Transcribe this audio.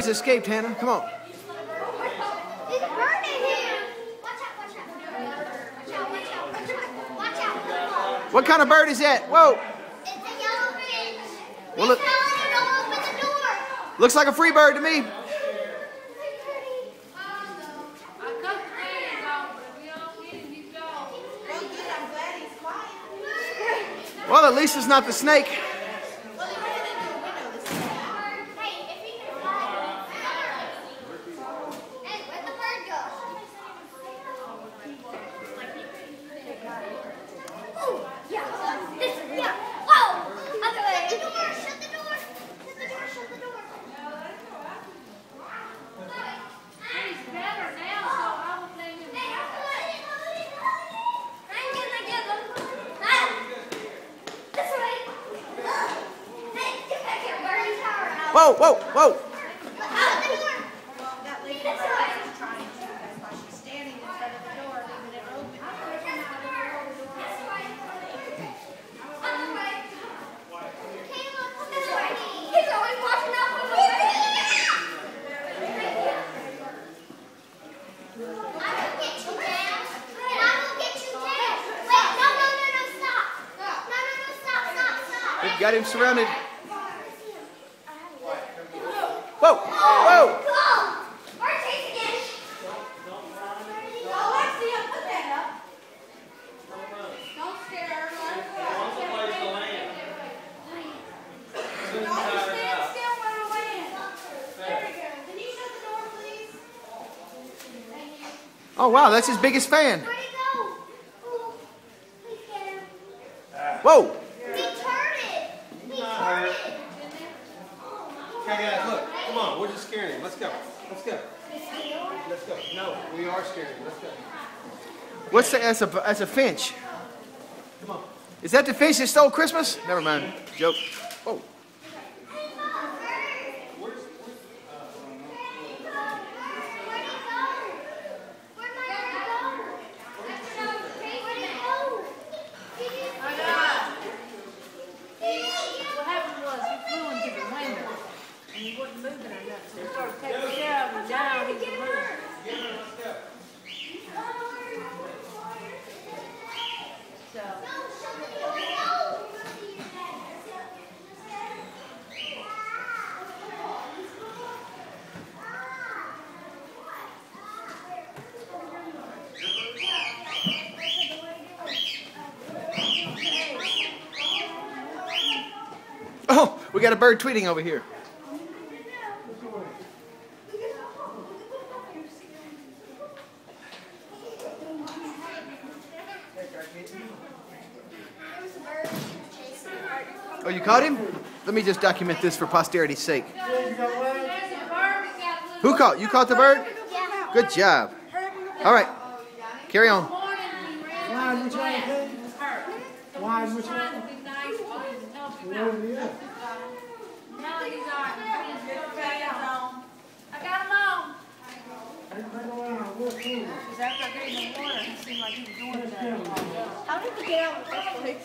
has escaped, Hannah. Come on. There's a bird in here. Watch out, watch out. Watch out, watch out, watch out. Watch out. What kind of bird is that? Whoa. It's a yellow finch. Well, look. Don't open the door. Looks like a free bird to me. Well, at least it's not the snake. Whoa, whoa, whoa. We've got him surrounded. Whoa! Whoa! Oh wow, that's his biggest fan. Whoa! Okay, guys, look. Come on, we're just scaring him. Let's go. Let's go. Let's go. No, we are scaring him. Let's go. What's that? That's a finch. Come on. Is that the finch that stole Christmas? Never mind. Joke. Oh. He wasn't moving or nothing. So he started taking care of him down. He was moving. Oh, we got a bird tweeting over here. Oh, you caught him? Let me just document this for posterity's sake. Who caught? You caught the bird? Good job. All right. Carry on. Why is which one? Why is which one? I got him on. Because after I gave him the water, he seemed like he was doing that. How did he get out of the first place?